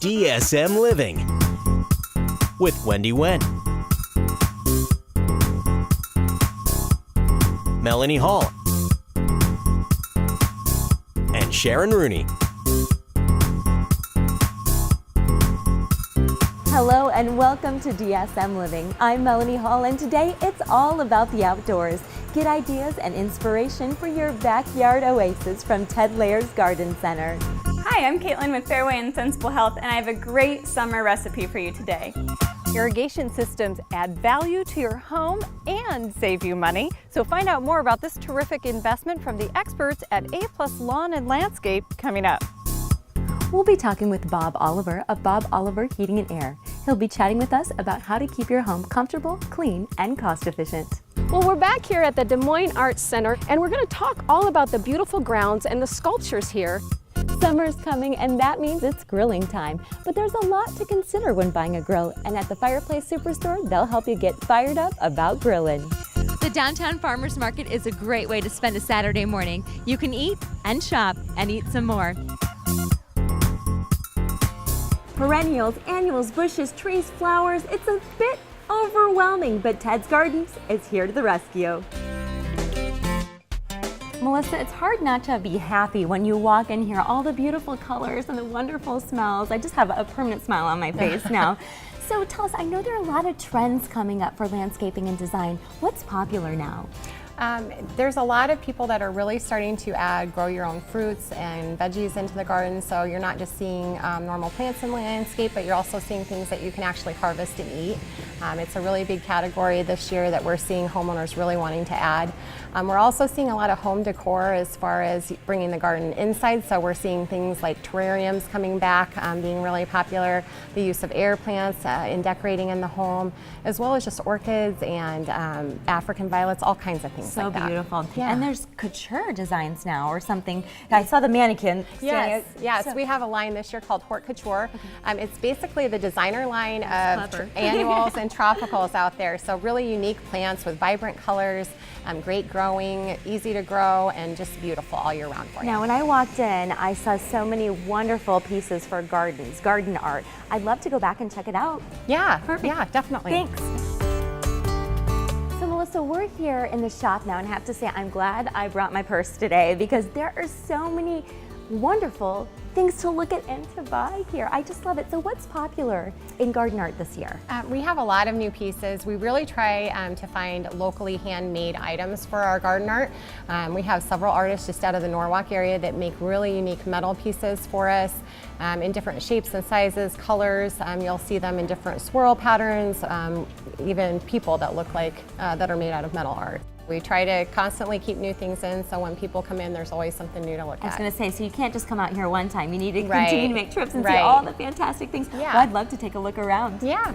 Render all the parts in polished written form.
DSM Living with Wendy Wen, Melanie Hall, and Sharon Rooney. Hello and welcome to DSM Living. I'm Melanie Hall, and today it's all about the outdoors. Get ideas and inspiration for your backyard oasis from Ted Lare's Garden Center. Hi, I'm Caitlin with Fareway and Sensible Health, and I have a great summer recipe for you today. Irrigation systems add value to your home and save you money. So find out more about this terrific investment from the experts at A+ Lawn and Landscape coming up. We'll be talking with Bob Oliver of Bob Oliver Heating and Air. He'll be chatting with us about how to keep your home comfortable, clean, and cost efficient. Well, we're back here at the Des Moines Art Center, and we're going to talk all about the beautiful grounds and the sculptures here. Summer's coming, and that means it's grilling time. But there's a lot to consider when buying a grill, and at the Fireplace Superstore, they'll help you get fired up about grilling. The downtown farmers market is a great way to spend a Saturday morning. You can eat and shop and eat some more. Perennials, annuals, bushes, trees, flowers, it's a bit overwhelming, but Ted's Gardens is here to the rescue. Melissa, it's hard not to be happy when you walk in here, all the beautiful colors and the wonderful smells. I just have a permanent smile on my face now. So tell us, I know there are a lot of trends coming up for landscaping and design. What's popular now? There's a lot of people that are really starting to add grow your own fruits and veggies into the garden, so you're not just seeing normal plants in the landscape, but you're also seeing things that you can actually harvest and eat. It's a really big category this year that we're seeing homeowners really wanting to add. We're also seeing a lot of home decor as far as bringing the garden inside, so we're seeing things like terrariums coming back, being really popular, the use of air plants in decorating in the home, as well as just orchids and African violets, all kinds of things. So like that. beautiful. Yeah. And there's couture designs now or something. I saw the mannequin. Yes, we have a line this year called Hort Couture. It's basically the designer line of annuals and tropicals out there. So really unique plants with vibrant colors, great growing, easy to grow, and just beautiful all year round for you. Now, when I walked in, I saw so many wonderful pieces for gardens, garden art. I'd love to go back and check it out. Yeah, Perfect. Yeah, definitely. Thanks. So Melissa, we're here in the shop now, and I have to say I'm glad I brought my purse today because there are so many wonderful things to look at and to buy here. I just love it. So what's popular in garden art this year? We have a lot of new pieces. We really try to find locally handmade items for our garden art. We have several artists just out of the Norwalk area that make really unique metal pieces for us in different shapes and sizes, colors. You'll see them in different swirl patterns, even people that look like that are made out of metal art. We try to constantly keep new things in, so when people come in, there's always something new to look at. I was going to say, so you can't just come out here one time. You need to continue to make trips and see Right. all the fantastic things. Yeah. Well, I'd love to take a look around. Yeah.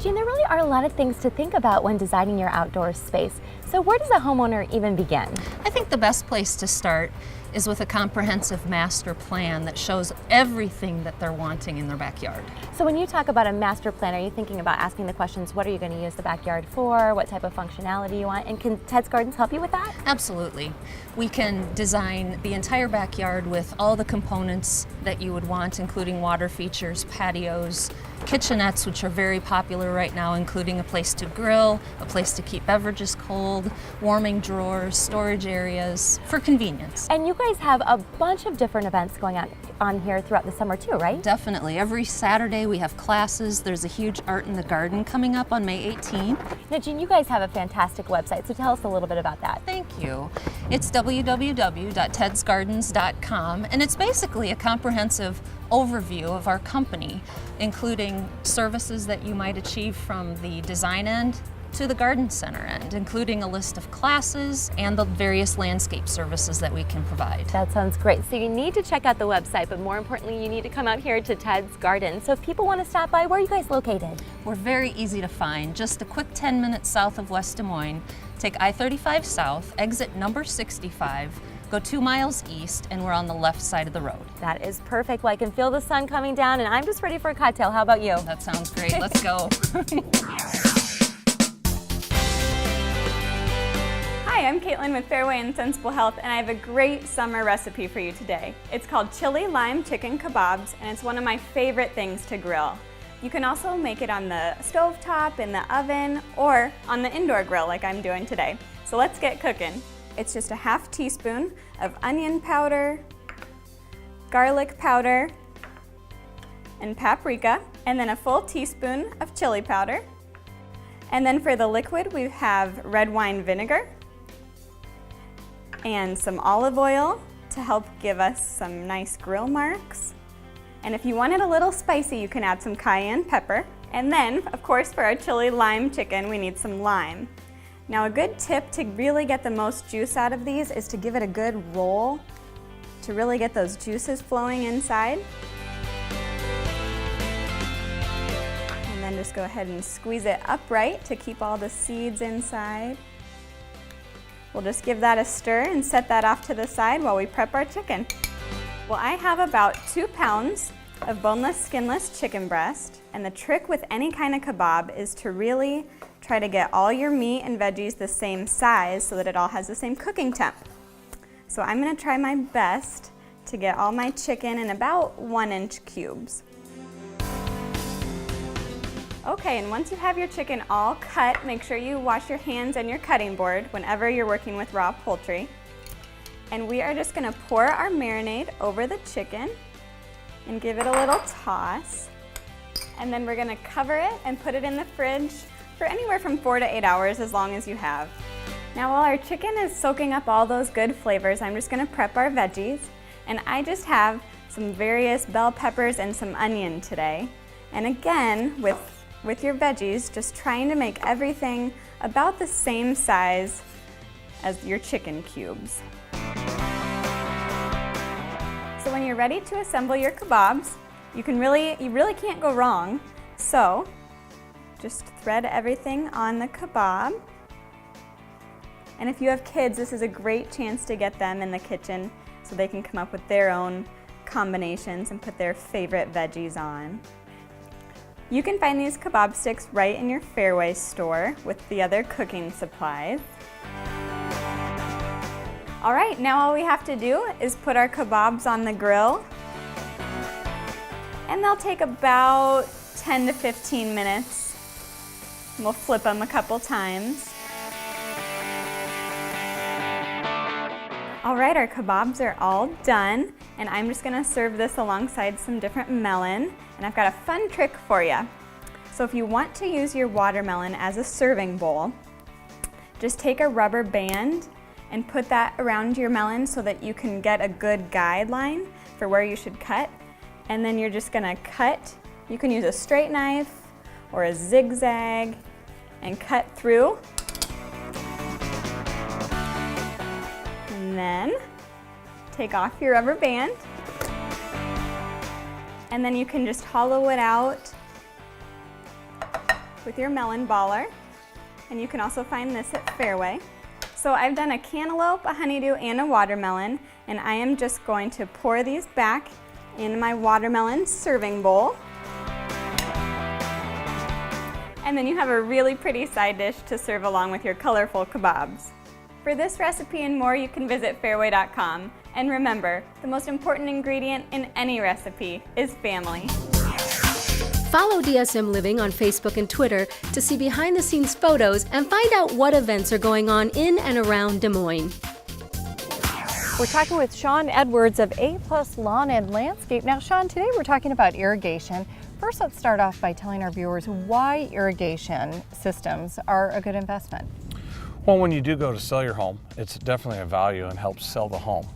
Jean, there really are a lot of things to think about when designing your outdoor space. So where does a homeowner even begin? I think the best place to start is with a comprehensive master plan that shows everything that they're wanting in their backyard. So when you talk about a master plan, are you thinking about asking the questions, what are you going to use the backyard for? What type of functionality you want? And can Ted's Gardens help you with that? Absolutely. We can design the entire backyard with all the components that you would want, including water features, patios, kitchenettes, which are very popular right now, including a place to grill, a place to keep beverages cold, warming drawers, storage areas, for convenience. And you guys have a bunch of different events going on here throughout the summer too, right? Definitely. Every Saturday we have classes. There's a huge Art in the Garden coming up on May 18th. Now, Jean, you guys have a fantastic website, so tell us a little bit about that. Thank you. It's www.tedsgardens.com, and it's basically a comprehensive overview of our company, including services that you might achieve from the design end to the garden center end, including a list of classes and the various landscape services that we can provide. That sounds great. So you need to check out the website, but more importantly, you need to come out here to Ted's Garden. So if people want to stop by, where are you guys located? We're very easy to find, just a quick 10 minutes south of West Des Moines. Take I-35 south, exit number 65, go 2 miles east, and we're on the left side of the road. That is perfect. Well, I can feel the sun coming down, and I'm just ready for a cocktail. How about you? That sounds great. Let's go. Hi, Hi, I'm Caitlin with Fareway and Sensible Health, and I have a great summer recipe for you today. It's called chili lime chicken kebabs, and it's one of my favorite things to grill. You can also make it on the stovetop, in the oven, or on the indoor grill like I'm doing today. So let's get cooking. It's just a half teaspoon of onion powder, garlic powder, and paprika, and then a full teaspoon of chili powder. And then for the liquid, we have red wine vinegar and some olive oil to help give us some nice grill marks. And if you want it a little spicy, you can add some cayenne pepper. And then, of course, for our chili lime chicken, we need some lime. Now, a good tip to really get the most juice out of these is to give it a good roll to really get those juices flowing inside. And then just go ahead and squeeze it upright to keep all the seeds inside. We'll just give that a stir and set that off to the side while we prep our chicken. Well, I have about 2 pounds of boneless, skinless chicken breast, and the trick with any kind of kebab is to really try to get all your meat and veggies the same size so that it all has the same cooking temp. So I'm gonna try my best to get all my chicken in about 1-inch cubes. Okay, and once you have your chicken all cut, make sure you wash your hands and your cutting board whenever you're working with raw poultry. And we are just gonna pour our marinade over the chicken and give it a little toss. And then we're gonna cover it and put it in the fridge for anywhere from 4 to 8 hours, as long as you have. Now, while our chicken is soaking up all those good flavors, I'm just gonna prep our veggies. And I just have some various bell peppers and some onion today. And again, with your veggies, just trying to make everything about the same size as your chicken cubes. So when you're ready to assemble your kebabs, you really can't go wrong. So just thread everything on the kebab. And if you have kids, this is a great chance to get them in the kitchen so they can come up with their own combinations and put their favorite veggies on. You can find these kebab sticks right in your Fareway store with the other cooking supplies. All right, now all we have to do is put our kebabs on the grill. And they'll take about 10 to 15 minutes. We'll flip them a couple times. All right, our kebabs are all done, and I'm just gonna serve this alongside some different melon, and I've got a fun trick for you. So if you want to use your watermelon as a serving bowl, just take a rubber band and put that around your melon so that you can get a good guideline for where you should cut. And then you're just gonna cut. You can use a straight knife or a zigzag and cut through. And then take off your rubber band. And then you can just hollow it out with your melon baller. And you can also find this at Fareway. So I've done a cantaloupe, a honeydew, and a watermelon, and I am just going to pour these back in my watermelon serving bowl. And then you have a really pretty side dish to serve along with your colorful kebabs. For this recipe and more, you can visit Fareway.com. And remember, the most important ingredient in any recipe is family. Follow DSM Living on Facebook and Twitter to see behind-the-scenes photos and find out what events are going on in and around Des Moines. We're talking with Sean Edwards of A+ Lawn and Landscape. Now, Sean, today we're talking about irrigation. First, let's start off by telling our viewers why irrigation systems are a good investment. Well, when you do go to sell your home, it's definitely a value and helps sell the home.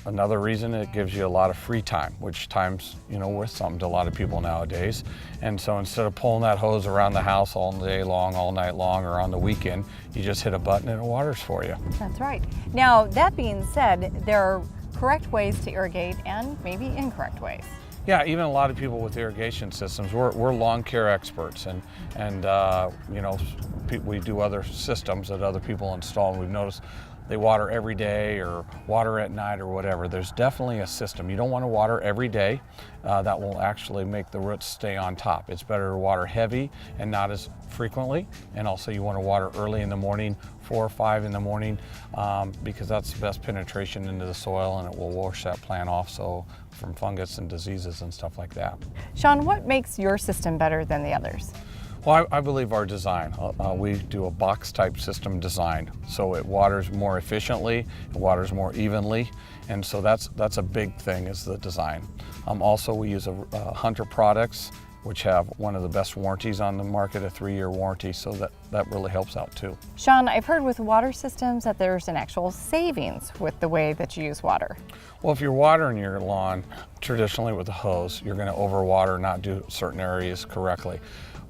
Another reason, it gives you a lot of free time, which time's worth something to a lot of people nowadays. And so instead of pulling that hose around the house all day long, all night long, or on the weekend, you just hit a button and it waters for you. That's right. Now, that being said, there are correct ways to irrigate and maybe incorrect ways. Yeah, even a lot of people with irrigation systems, we're lawn care experts, and we do other systems that other people install, and we've noticed they water every day or water at night or whatever. There's definitely a system. You don't want to water every day. That will actually make the roots stay on top. It's better to water heavy and not as frequently. And also you want to water early in the morning 4 or 5 in the morning because that's the best penetration into the soil, and it will wash that plant off from fungus and diseases and stuff like that. Sean, what makes your system better than the others? Well, I believe our design. We do a box type system design, so it waters more efficiently, it waters more evenly, and so that's a big thing is the design. Also, we use Hunter products, which have one of the best warranties on the market, a 3-year warranty, so that really helps out too. Sean, I've heard with water systems that there's an actual savings with the way that you use water. Well, if you're watering your lawn traditionally with a hose, you're going to overwater, not do certain areas correctly.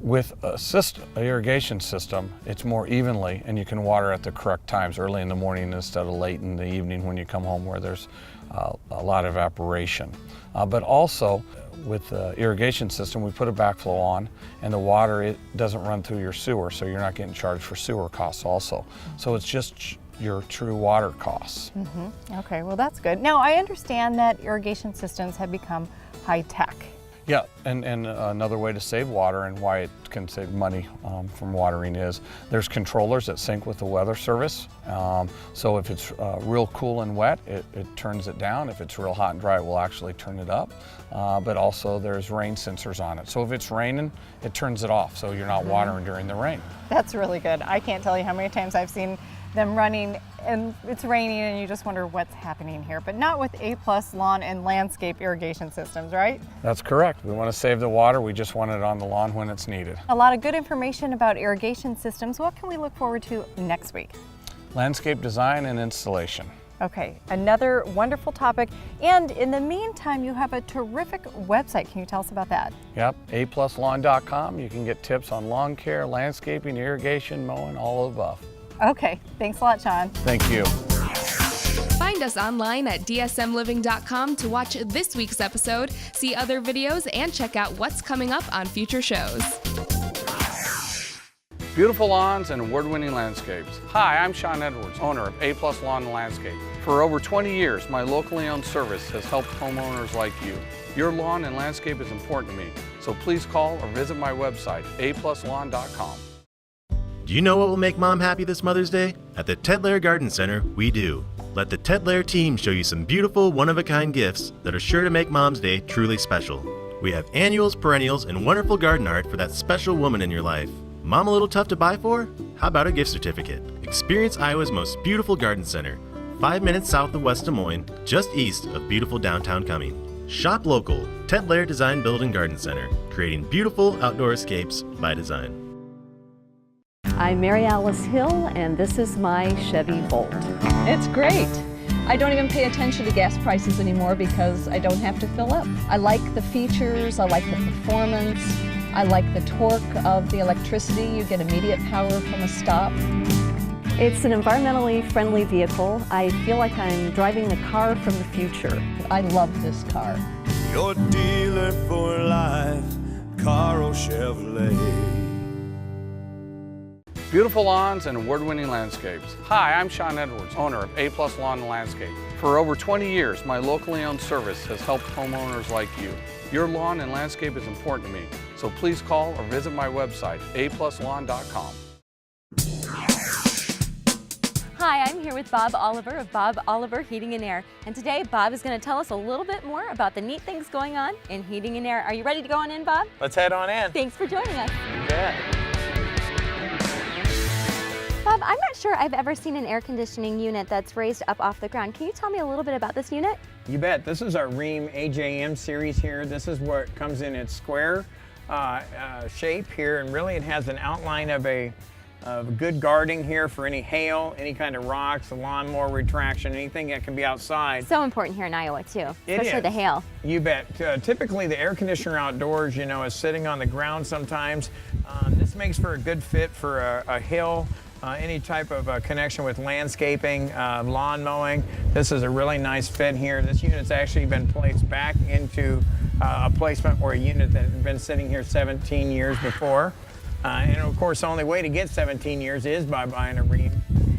With an irrigation system, it's more evenly, and you can water at the correct times, early in the morning instead of late in the evening when you come home where there's a lot of evaporation. But also, with the irrigation system, we put a backflow on, and the water, it doesn't run through your sewer, so you're not getting charged for sewer costs also. So it's just your true water costs. Okay, well that's good. Now I understand that irrigation systems have become high-tech. Yeah, and another way to save water and why it can save money from watering is there's controllers that sync with the weather service. So if it's real cool and wet, it turns it down. If it's real hot and dry, it will actually turn it up. But also there's rain sensors on it. So if it's raining, it turns it off, so you're not watering during the rain. That's really good. I can't tell you how many times I've seen them running and it's raining and you just wonder what's happening here, but not with A+ lawn and landscape irrigation systems, right? That's correct. We want to save the water. We just want it on the lawn when it's needed. A lot of good information about irrigation systems. What can we look forward to next week? Landscape design and installation. Okay, another wonderful topic. And in the meantime, you have a terrific website. Can you tell us about that? Yep, apluslawn.com. You can get tips on lawn care, landscaping, irrigation, mowing, all of the above. Okay, thanks a lot, Sean. Thank you. Find us online at dsmliving.com to watch this week's episode, see other videos, and check out what's coming up on future shows. Beautiful lawns and award-winning landscapes. Hi, I'm Sean Edwards, owner of A+ Lawn and Landscape. For over 20 years, my locally owned service has helped homeowners like you. Your lawn and landscape is important to me, so please call or visit my website, apluslawn.com. Do you know what will make Mom happy this Mother's Day? At the Ted Lare Garden Center, we do. Let the Ted Lare team show you some beautiful, one-of-a-kind gifts that are sure to make Mom's Day truly special. We have annuals, perennials, and wonderful garden art for that special woman in your life. Mom a little tough to buy for? How about a gift certificate? Experience Iowa's most beautiful garden center, 5 minutes south of West Des Moines, just east of beautiful downtown Cumming. Shop local, Ted Lare Design Build & Garden Center, creating beautiful outdoor escapes by design. I'm Mary Alice Hill, and this is my Chevy Volt. It's great. I don't even pay attention to gas prices anymore because I don't have to fill up. I like the features, I like the performance, I like the torque of the electricity. You get immediate power from a stop. It's an environmentally friendly vehicle. I feel like I'm driving the car from the future. I love this car. Your dealer for life, Carl Chevrolet. Beautiful lawns and award-winning landscapes. Hi, I'm Sean Edwards, owner of A+ Lawn and Landscape. For over 20 years, my locally owned service has helped homeowners like you. Your lawn and landscape is important to me, so please call or visit my website, apluslawn.com. Hi, I'm here with Bob Oliver of Bob Oliver Heating and Air. And today, Bob is going to tell us a little bit more about the neat things going on in heating and air. Are you ready to go on in, Bob? Let's head on in. Thanks for joining us. You bet. Bob, I'm not sure I've ever seen an air conditioning unit that's raised up off the ground. Can you tell me a little bit about this unit? You bet. This is our Rheem AJM series here. This is what comes in its square shape here, and really it has an outline of a good guarding here for any hail, any kind of rocks, a lawnmower retraction, anything that can be outside. So important here in Iowa too, especially the hail. You bet. Typically the air conditioner outdoors, you know, is sitting on the ground sometimes. This makes for a good fit for a hill. Any type of connection with landscaping, lawn mowing. This is a really nice fit here. This unit's actually been placed back into a placement where a unit that had been sitting here 17 years before. And of course, the only way to get 17 years is by buying a Rheem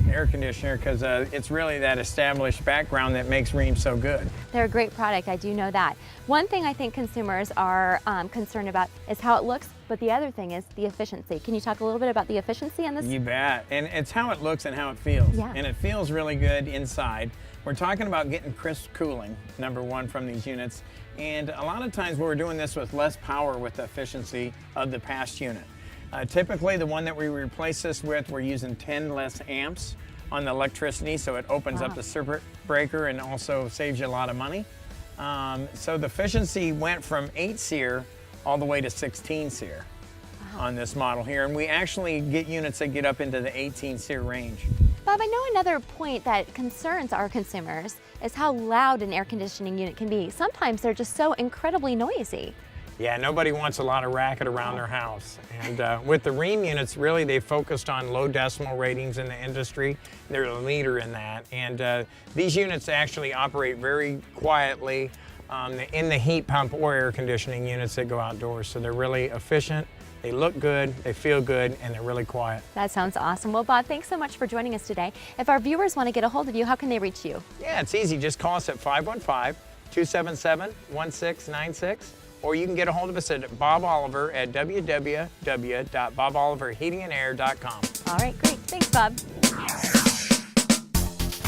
air conditioner because it's really that established background that makes Rheem so good. They're a great product, I do know that. One thing I think consumers are concerned about is how it looks, but the other thing is the efficiency. Can you talk a little bit about the efficiency on this? You bet. And it's how it looks and how it feels. Yeah. And it feels really good inside. We're talking about getting crisp cooling, number one, from these units. And a lot of times we're doing this with less power with the efficiency of the past unit. Typically, the one that we replace this with, we're using 10 less amps on the electricity, so it opens up the circuit breaker and also saves you a lot of money. So the efficiency went from 8 SEER all the way to 16 SEER on this model here, and we actually get units that get up into the 18 SEER range. Bob, I know another point that concerns our consumers is how loud an air conditioning unit can be. Sometimes they're just so incredibly noisy. Yeah, nobody wants a lot of racket around their house. And with the Rheem units, really they focused on low decibel ratings in the industry. They're a leader in that. And these units actually operate very quietly in the heat pump or air conditioning units that go outdoors. So they're really efficient, they look good, they feel good, and they're really quiet. That sounds awesome. Well, Bob, thanks so much for joining us today. If our viewers want to get a hold of you, how can they reach you? Yeah, it's easy. Just call us at 515-277-1696. Or you can get a hold of us at Bob Oliver at www.boboliverheatingandair.com. All right, great. Thanks, Bob.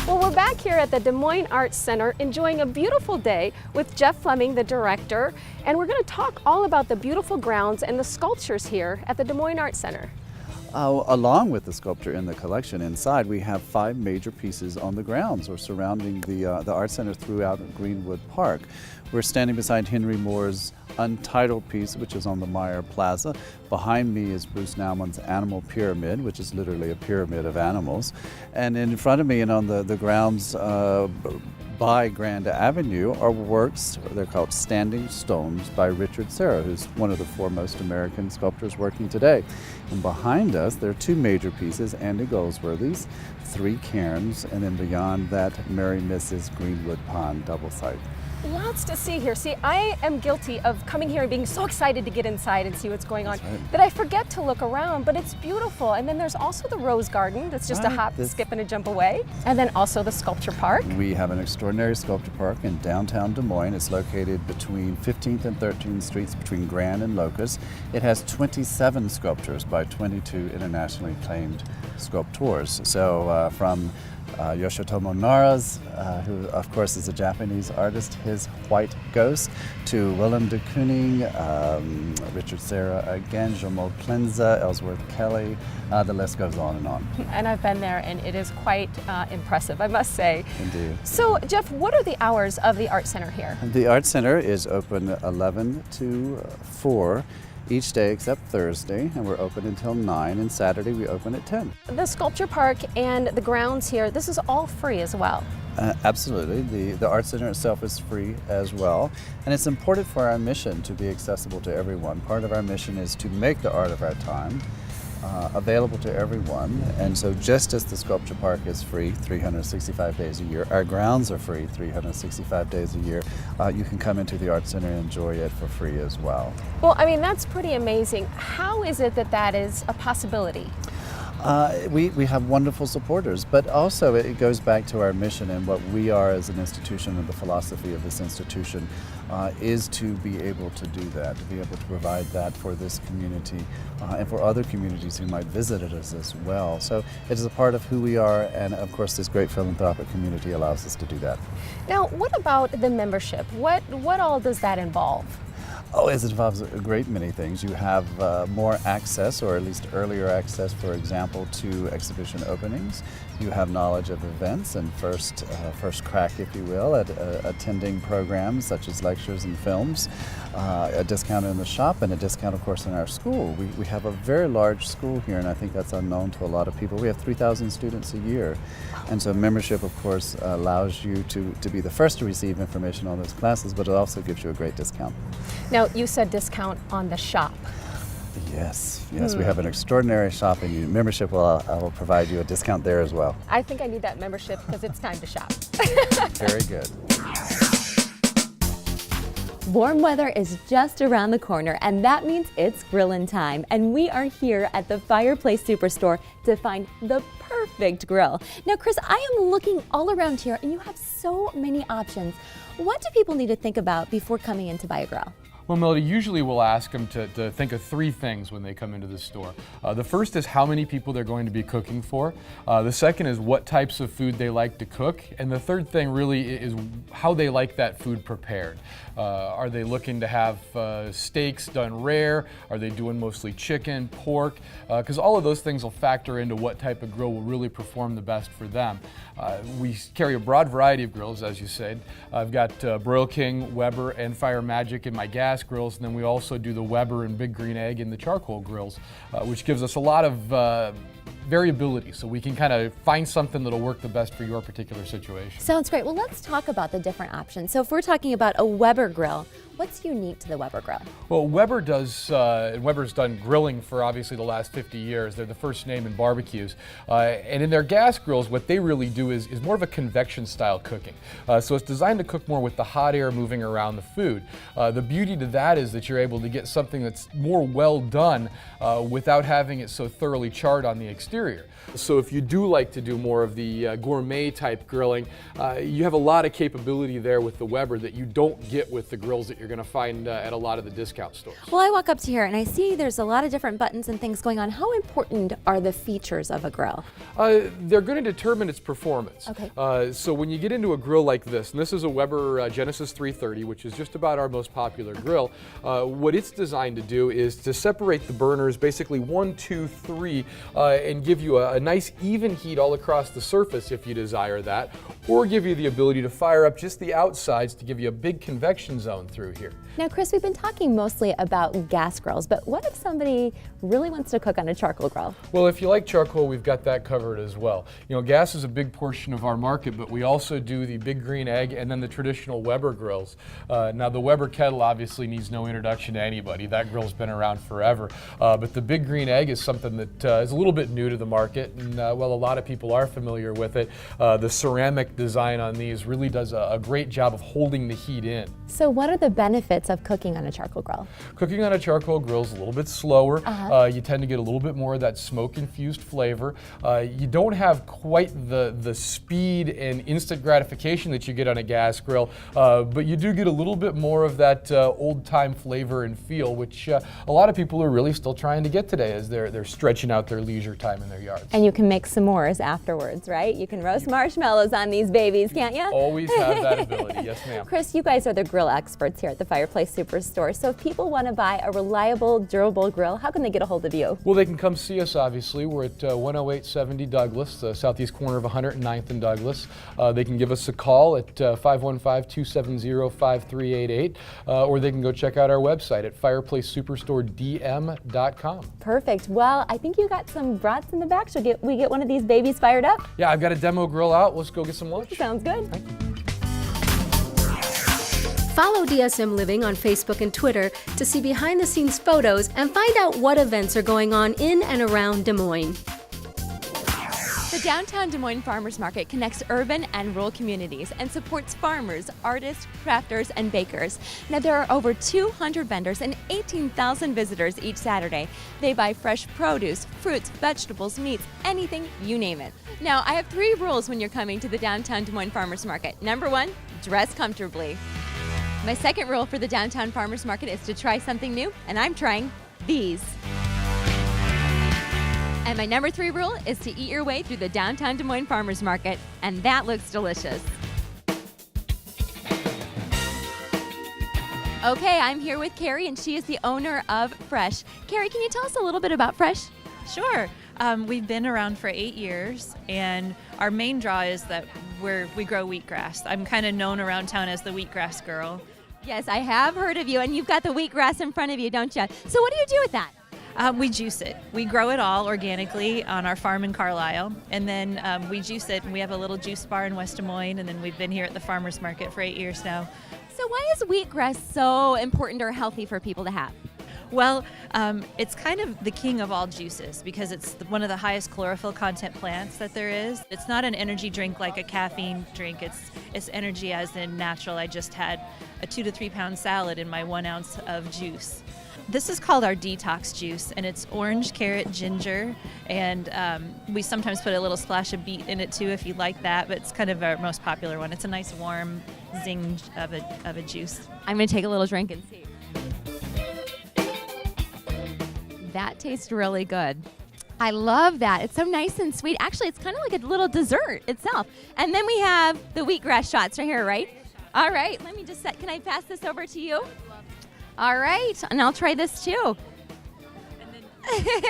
Well, we're back here at the Des Moines Art Center enjoying a beautiful day with Jeff Fleming, the director, and we're going to talk all about the beautiful grounds and the sculptures here at the Des Moines Art Center. Along with the sculpture in the collection inside, we have 5 major pieces on the grounds or surrounding the Art Center throughout Greenwood Park. We're standing beside Henry Moore's untitled piece, which is on the Meyer Plaza. Behind me is Bruce Naumann's Animal Pyramid, which is literally a pyramid of animals. And in front of me and on the grounds by Grand Avenue are works, they're called Standing Stones by Richard Serra, who's one of the foremost American sculptors working today. And behind us, there are 2 major pieces, Andy Goldsworthy's, 3 cairns, and then beyond that, Mary Mrs. Greenwood Pond double site. Lots to see here. See, I am guilty of coming here and being so excited to get inside and see what's going on that I forget to look around, but it's beautiful. And then there's also the Rose Garden that's just a hop, skip, and a jump away. And then also the Sculpture Park. We have an extraordinary sculpture park in downtown Des Moines. It's located between 15th and 13th Streets between Grand and Locust. It has 27 sculptures by 22 internationally acclaimed sculptors. So from Yoshitomo Nara's, who of course is a Japanese artist, his White Ghost, to Willem de Kooning, Richard Serra again, Jomo Plenza, Ellsworth Kelly, the list goes on and on. And I've been there and it is quite impressive, I must say. Indeed. So Jeff, what are the hours of the Art Center here? The Art Center is open 11 to 4. Each day except Thursday, and we're open until 9, and Saturday we open at 10. The Sculpture Park and the grounds here, this is all free as well. Absolutely. The Art Center itself is free as well, and it's important for our mission to be accessible to everyone. Part of our mission is to make the art of our time available to everyone, and so just as the Sculpture Park is free 365 days a year, our grounds are free 365 days a year. You can come into the Art Center and enjoy it for free as well. Well, I mean, that's pretty amazing. How is it that that is a possibility? We have wonderful supporters, but also it goes back to our mission and what we are as an institution, and the philosophy of this institution is to be able to do that, to be able to provide that for this community and for other communities who might visit us as well. So it is a part of who we are, and of course this great philanthropic community allows us to do that. Now, what about the membership? What all does that involve? Oh, it involves a great many things. You have more access, or at least earlier access, for example, to exhibition openings. You have knowledge of events and first crack, if you will, at attending programs such as lectures and films, a discount in the shop, and a discount, of course, in our school. We have a very large school here, and I think that's unknown to a lot of people. We have 3,000 students a year, and so membership, of course, allows you to be the first to receive information on those classes, but it also gives you a great discount. Now, you said discount on the shop. Yes, we have an extraordinary shop, and membership I will provide you a discount there as well. I think I need that membership because it's time to shop. Very good. Warm weather is just around the corner, and that means it's grillin' time. And we are here at the Fireplace Superstore to find the perfect grill. Now, Chris, I am looking all around here and you have so many options. What do people need to think about before coming in to buy a grill? Well, Melody, usually we'll ask them to think of three things when they come into the store. The first is how many people they're going to be cooking for. The second is what types of food they like to cook. And the third thing really is how they like that food prepared. Are they looking to have steaks done rare? Are they doing mostly chicken, pork? Because all of those things will factor into what type of grill will really perform the best for them. We carry a broad variety of grills, as you said. I've got Broil King, Weber, and Fire Magic in my gas grills, and then we also do the Weber and Big Green Egg in the charcoal grills, which gives us a lot of variability, so we can kind of find something that'll work the best for your particular situation. Sounds great. Well, let's talk about the different options. So if we're talking about a Weber grill, what's unique to the Weber grill? Well, Weber does, and Weber's done grilling for obviously the last 50 years. They're the first name in barbecues. And in their gas grills, what they really do is more of a convection style cooking. So it's designed to cook more with the hot air moving around the food. The beauty to that is that you're able to get something that's more well done without having it so thoroughly charred on the exterior. So if you do like to do more of the gourmet type grilling, you have a lot of capability there with the Weber that you don't get with the grills that you're going to find at a lot of the discount stores. Well, I walk up to here and I see there's a lot of different buttons and things going on. How important are the features of a grill? They're going to determine its performance. Okay. So when you get into a grill like this, and this is a Weber Genesis 330, which is just about our most popular grill, what it's designed to do is to separate the burners basically 1, 2, 3 and give you a nice even heat all across the surface if you desire that, or give you the ability to fire up just the outsides to give you a big convection zone through here. Now, Chris, we've been talking mostly about gas grills, but what if somebody really wants to cook on a charcoal grill? Well, if you like charcoal, we've got that covered as well. You know, gas is a big portion of our market, but we also do the Big Green Egg and then the traditional Weber grills. Now, the Weber kettle obviously needs no introduction to anybody. That grill's been around forever. But the Big Green Egg is something that is a little bit new to the market, and while a lot of people are familiar with it, the ceramic design on these really does a great job of holding the heat in. So what are the benefits of cooking on a charcoal grill? Cooking on a charcoal grill is a little bit slower. You tend to get a little bit more of that smoke-infused flavor. You don't have quite the speed and instant gratification that you get on a gas grill, but you do get a little bit more of that old-time flavor and feel, which a lot of people are really still trying to get today as they're stretching out their leisure time in their yards. And you can make s'mores afterwards, right? You can roast marshmallows on these babies, can't you? Always have that ability, yes ma'am. Chris, you guys are the grill experts here at the Fireplace Superstore. So if people want to buy a reliable, durable grill, how can they get a hold of you? Well, they can come see us, obviously. We're at 10870 Douglas, the southeast corner of 109th and Douglas. They can give us a call at 515-270-5388, or they can go check out our website at fireplacesuperstoredm.com. Perfect. Well, I think you got some brats in the back. Should we get one of these babies fired up? Yeah, I've got a demo grill out. Let's go get some lunch. Sounds good. Follow DSM Living on Facebook and Twitter to see behind-the-scenes photos and find out what events are going on in and around Des Moines. The downtown Des Moines Farmers Market connects urban and rural communities and supports farmers, artists, crafters, and bakers. Now, there are over 200 vendors and 18,000 visitors each Saturday. They buy fresh produce, fruits, vegetables, meats, anything, you name it. Now, I have 3 rules when you're coming to the downtown Des Moines Farmers Market. Number 1, dress comfortably. My second rule for the downtown farmers market is to try something new, and I'm trying these. And my number 3 rule is to eat your way through the downtown Des Moines farmers market, and that looks delicious. Okay, I'm here with Carrie, and she is the owner of Fresh. Carrie, can you tell us a little bit about Fresh? Sure. We've been around for 8 years, and our main draw is that we grow wheatgrass. I'm kind of known around town as the wheatgrass girl. Yes, I have heard of you, and you've got the wheatgrass in front of you, don't you? So what do you do with that? We juice it. We grow it all organically on our farm in Carlisle, and then we juice it, and we have a little juice bar in West Des Moines, and then we've been here at the farmers market for 8 years now. So why is wheatgrass so important or healthy for people to have? Well, it's kind of the king of all juices because it's one of the highest chlorophyll content plants that there is. It's not an energy drink like a caffeine drink. It's energy as in natural. I just had a 2 to 3 pound salad in my 1 ounce of juice. This is called our detox juice, and it's orange, carrot, ginger, and we sometimes put a little splash of beet in it too if you like that, but it's kind of our most popular one. It's a nice warm zing of a juice. I'm going to take a little drink and see. That tastes really good. I love that. It's so nice and sweet. Actually, it's kind of like a little dessert itself. And then we have the wheatgrass shots right here, right? All right, let me just set. Can I pass this over to you? All right, and I'll try this too. And then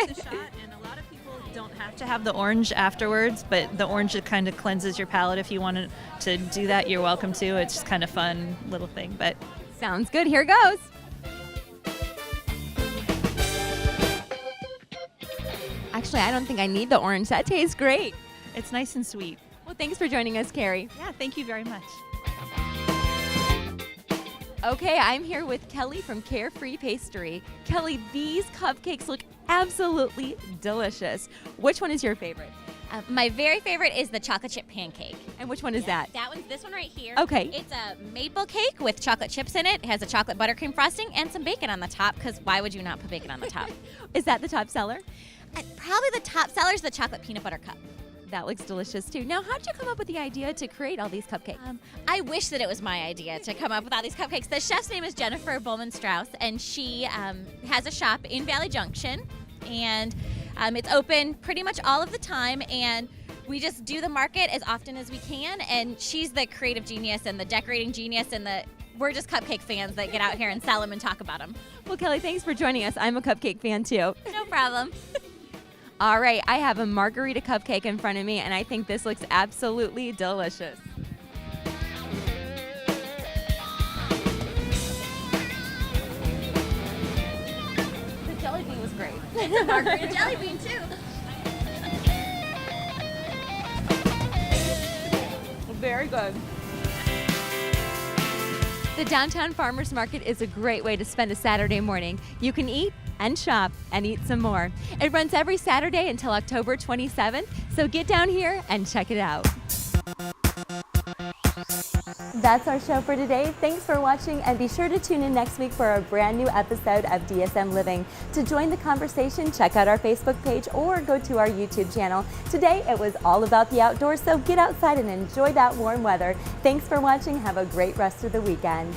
the shot, and a lot of people don't have to have the orange afterwards, but the orange kind of cleanses your palate. If you wanted to do that, you're welcome to. It's just kind of fun little thing, but sounds good. Here goes. Actually, I don't think I need the orange. That tastes great. It's nice and sweet. Well, thanks for joining us, Carrie. Yeah, thank you very much. Okay, I'm here with Kelly from Carefree Pastry. Kelly, these cupcakes look absolutely delicious. Which one is your favorite? My very favorite is the chocolate chip pancake. And which one is that? That one's this one right here. Okay. It's a maple cake with chocolate chips in it. It has a chocolate buttercream frosting and some bacon on the top, because why would you not put bacon on the top? Is that the top seller? Probably the top seller is the chocolate peanut butter cup. That looks delicious too. Now, how did you come up with the idea to create all these cupcakes? I wish that it was my idea to come up with all these cupcakes. The chef's name is Jennifer Bowman Strauss, and she has a shop in Valley Junction, and it's open pretty much all of the time, and we just do the market as often as we can, and she's the creative genius and the decorating genius, and we're just cupcake fans that get out here and sell them and talk about them. Well, Kelly, thanks for joining us. I'm a cupcake fan too. No problem. All right, I have a margarita cupcake in front of me, and I think this looks absolutely delicious. The jelly bean was great. It's a margarita jelly bean too. Very good. The Downtown Farmers Market is a great way to spend a Saturday morning. You can eat and shop and eat some more. It runs every Saturday until October 27th, so get down here and check it out. That's our show for today. Thanks for watching, and be sure to tune in next week for a brand new episode of DSM Living. To join the conversation, check out our Facebook page or go to our YouTube channel. Today it was all about the outdoors, so get outside and enjoy that warm weather. Thanks for watching. Have a great rest of the weekend.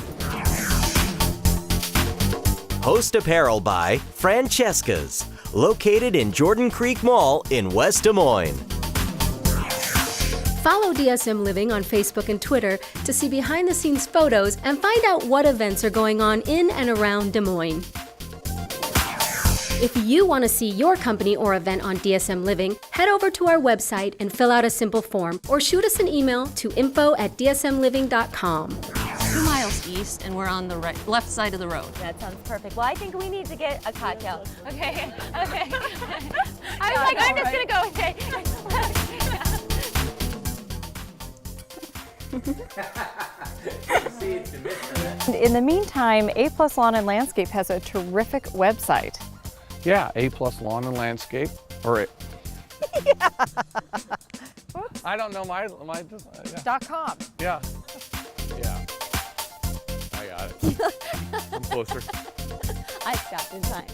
Host Apparel by Francesca's, located in Jordan Creek Mall in West Des Moines. Follow DSM Living on Facebook and Twitter to see behind-the-scenes photos and find out what events are going on in and around Des Moines. If you want to see your company or event on DSM Living, head over to our website and fill out a simple form, or shoot us an email to info@dsmliving.com. 2 miles east, and we're on the left side of the road. That sounds perfect. Well, I think we need to get a cocktail. Okay, okay. I was like, I'm just going to go with it. In the meantime, A+ Lawn and Landscape has a terrific website. Yeah, A+ Lawn and Landscape, or I don't know my yeah. .com. Yeah. Yeah. I got it. I'm closer. I stopped in time.